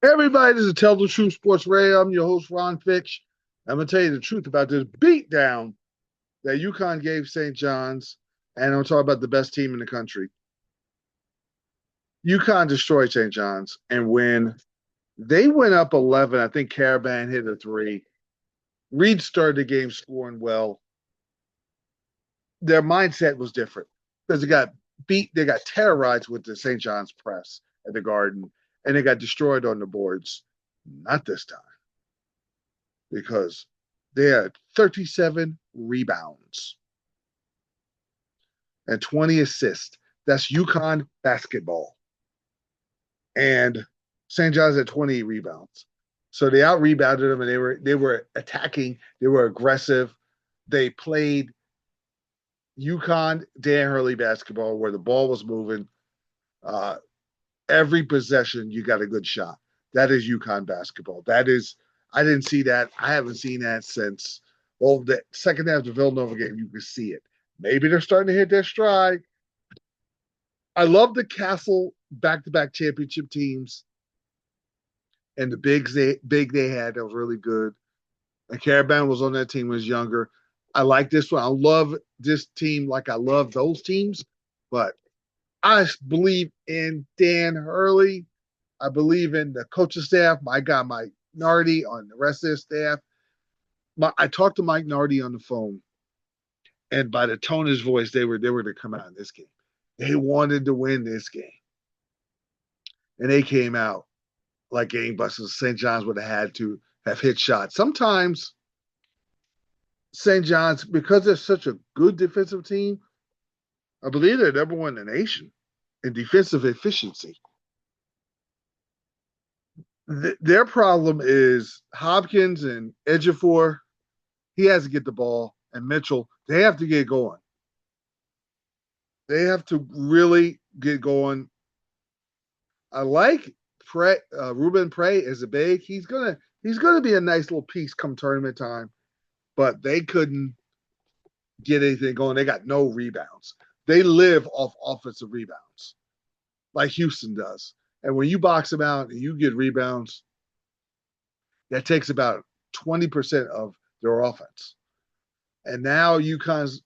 Everybody, this is Tell the Truth Sports Radio. I'm your host, Ron Fitch. I'm going to tell you the truth about this beatdown that Uconn gave St. John's, and I'm talking about the best team in the country. Uconn destroyed St. John's, and when they went up 11, I think Caravan hit a three. Reed started the game scoring well. Their mindset was different because they got terrorized with the St. John's press at the Garden, and they got destroyed on the boards. Not this time, because they had 37 rebounds and 20 assists. That's Uconn basketball. And St. John's had 20 rebounds. So they out rebounded them, and they were attacking. They were aggressive. They played Uconn Dan Hurley basketball where the ball was moving. Uh, every possession, you got a good shot. That is Uconn basketball. That is, I didn't see that. I haven't seen that since, well, the second half of the Villanova game. You can see it. Maybe they're starting to hit their stride. I love the Castle back-to-back championship teams and the big they had. That was really good. And Caravan was on that team when he was younger. I like this one. I love this team like I love those teams, but I believe in Dan Hurley. I believe in the coaching staff. My guy, Mike Nardi, on the rest of the staff. I talked to Mike Nardi on the phone, and by the tone of his voice, they were to come out in this game. They wanted to win this game, and they came out like gangbusters. St. John's would have had to have hit shots. Sometimes St. John's, because they're such a good defensive team, I believe they're number one in the nation in defensive efficiency. Their problem is Hopkins and Ejiofor. He has to get the ball, and Mitchell. They have to get going. They have to really get going. I like Ruben Prey as a big. He's gonna be a nice little piece come tournament time, but they couldn't get anything going. They got no rebounds. They live off offensive rebounds, like Houston does. And when you box them out and you get rebounds, that takes about 20% of their offense. And now UConn's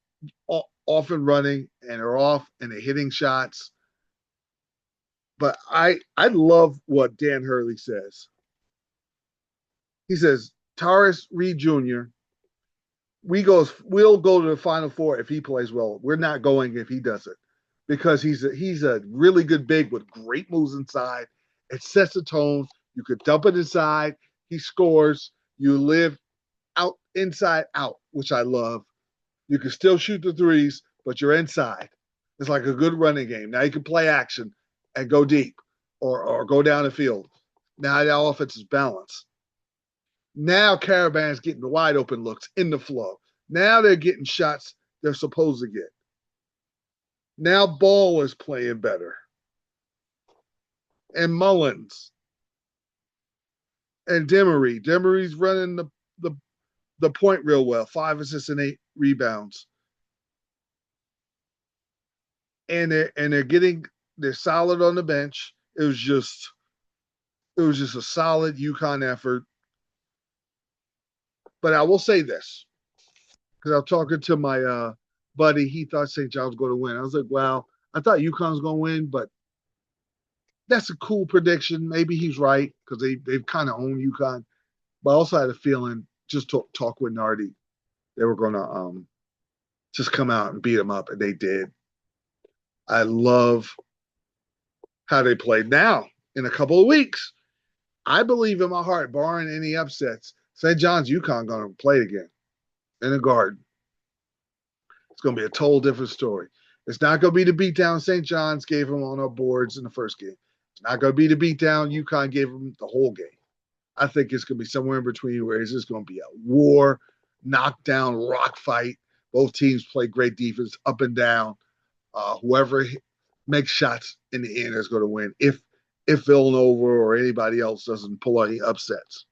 off and running, and they're off and they're hitting shots. But I love what Dan Hurley says. He says Taurus Reed Jr. We'll go to the Final Four if he plays well. We're not going if he doesn't, because he's a really good big with great moves inside. It sets the tone. You could dump it inside. He scores. You live out inside out, which I love. You can still shoot the threes, but you're inside. It's like a good running game. Now you can play action and go deep, or go down the field. Now the offense is balanced. Now Caravan's getting the wide open looks in the flow. Now they're getting shots they're supposed to get. Now Ball is playing better. And Mullins and Demery. Demery's running the point real well. 5 assists and 8 rebounds. And they're solid on the bench. It was just a solid Uconn effort. But I will say this, because I was talking to my buddy. He thought St. John's was going to win. I was like, well, I thought UConn was going to win, but that's a cool prediction. Maybe he's right, because they've kind of owned UConn. But I also had a feeling, just talk with Nardi, they were going to just come out and beat them up, and they did. I love how they played. Now, in a couple of weeks, I believe in my heart, barring any upsets, St. John's UConn going to play again in the Garden. It's going to be a total different story. It's not going to be the beatdown St. John's gave them on our boards in the first game. It's not going to be the beatdown UConn gave them the whole game. I think it's going to be somewhere in between, where it's just going to be a war, knockdown, rock fight. Both teams play great defense up and down. Whoever makes shots in the end is going to win, if Villanova or anybody else doesn't pull any upsets.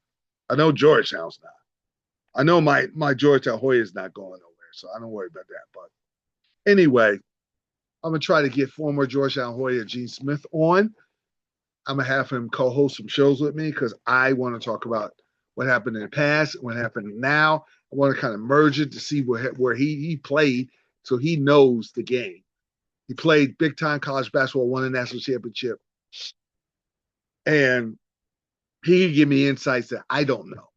I know Georgetown's not. I know my Georgetown Hoya is not going nowhere, so I don't worry about that. But anyway, I'm gonna try to get former Georgetown Hoya Gene Smith on. I'm gonna have him co-host some shows with me because I want to talk about what happened in the past, what happened now. I want to kind of merge it to see where he played, so he knows the game. He played big time college basketball, won a national championship, and he can give me insights that I don't know.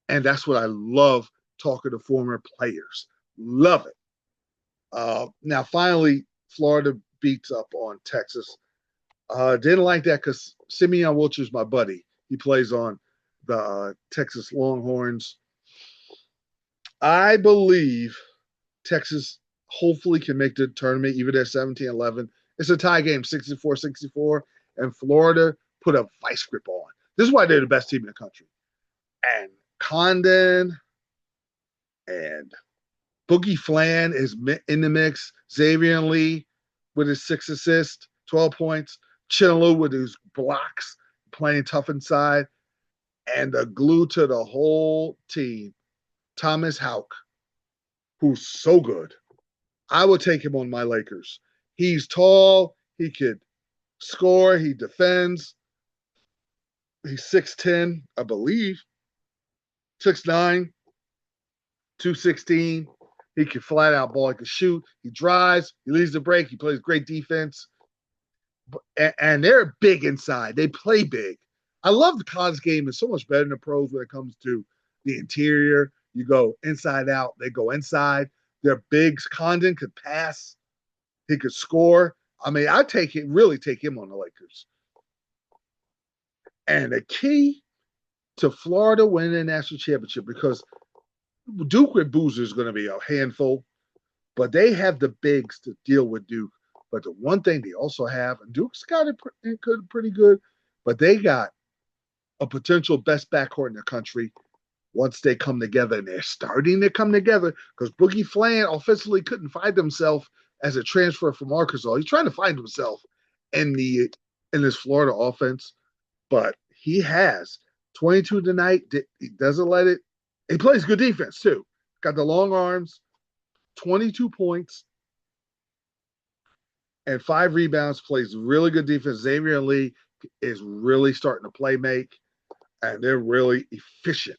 And that's what I love talking to former players. Love it. Now, finally, Florida beats up on Texas. Didn't like that because Simeon Wilcher's my buddy. He plays on the Texas Longhorns. I believe Texas hopefully can make the tournament, even at 17-11. It's a tie game, 64-64, and Florida put a vice grip on. This is why they're the best team in the country. And Condon and Boogie Flan is in the mix. Xavier Lee with his 6 assists, 12 points. Chinaloo with his blocks, playing tough inside. And the glue to the whole team, Thomas Houck, who's so good. I would take him on my Lakers. He's tall. He could score. He defends. He's 6'10", I believe. 6'9", 216. He can flat out ball. He can shoot. He drives. He leads the break. He plays great defense. And they're big inside. They play big. I love the college game. It's so much better than the pros when it comes to the interior. You go inside out. They go inside. They're big. Condon could pass. He could score. I mean, I really take him on the Lakers. And the key to Florida winning the national championship, because Duke with Boozer is going to be a handful, but they have the bigs to deal with Duke. But the one thing they also have, and Duke's got it pretty good, but they got a potential best backcourt in the country once they come together, and they're starting to come together because Boogie Flan offensively couldn't find himself as a transfer from Arkansas. He's trying to find himself in this Florida offense, but he has 22 tonight. He doesn't let it. He plays good defense too. Got the long arms, 22 points, and 5 rebounds. Plays really good defense. Xavier Lee is really starting to play make, and they're really efficient.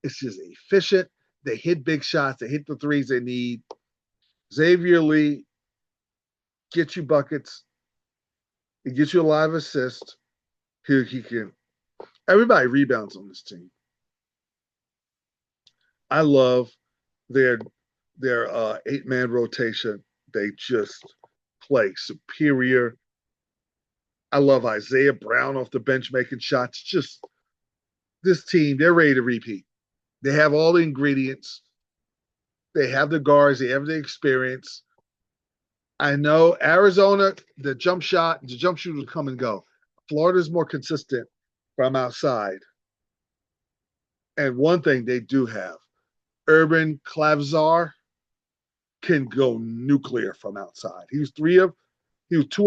It's just efficient. They hit big shots. They hit the threes they need. Xavier Lee gets you buckets. He gets you a lot of assists. He can. Everybody rebounds on this team. I love their 8-man rotation. They just play superior. I love Isaiah Brown off the bench making shots. Just this team, they're ready to repeat. They have all the ingredients. They have the guards. They have the experience. I know Arizona, the jump shooters come and go. Florida's more consistent from outside. And one thing they do have, Urban Clavzar can go nuclear from outside. He was 2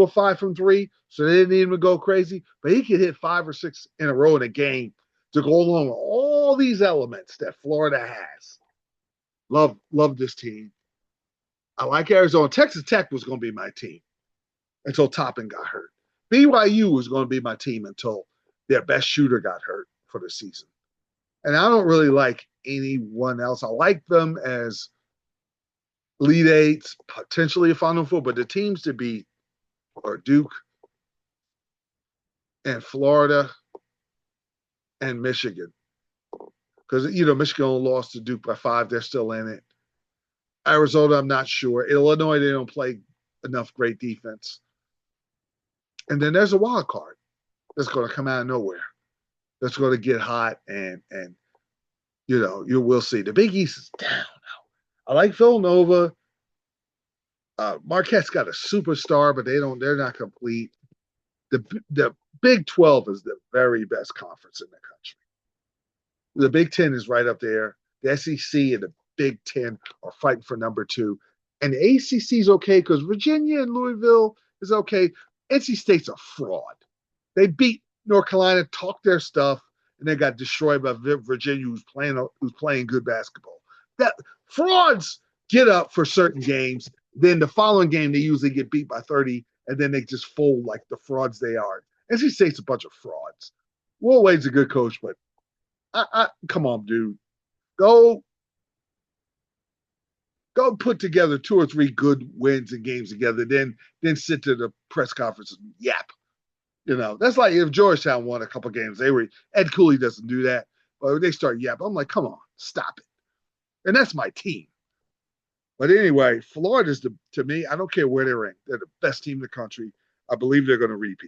of 5 from 3, so they didn't even go crazy. But he could hit 5 or 6 in a row in a game to go along with all these elements that Florida has. Love this team. I like Arizona. Texas Tech was going to be my team until Toppin got hurt. BYU was going to be my team until their best shooter got hurt for the season. And I don't really like anyone else. I like them as Elite Eights, potentially a Final Four, but the teams to beat are Duke and Florida and Michigan. Because, Michigan only lost to Duke by 5. They're still in it. Arizona, I'm not sure. Illinois, they don't play enough great defense. And then there's a wild card that's going to come out of nowhere. That's going to get hot, and you will see. The Big East is down now. I like Villanova. Marquette's got a superstar, but they're not complete. The Big 12 is the very best conference in the country. The Big 10 is right up there. The SEC and the Big 10 are fighting for number 2. And the ACC is okay because Virginia and Louisville is okay. NC State's a fraud. They beat North Carolina, talked their stuff, and they got destroyed by Virginia, who's playing good basketball. That frauds get up for certain games. Then the following game, they usually get beat by 30, and then they just fold like the frauds they are. NC State's a bunch of frauds. Will Wade's a good coach, but come on, dude. Go put together 2 or 3 good wins and games together, then sit to the press conference and yap. That's like if Georgetown won a couple games. Ed Cooley doesn't do that, but they start yapping. I'm like, come on, stop it. And that's my team. But anyway, Florida's to me, I don't care where they're ranked. They're the best team in the country. I believe they're going to repeat.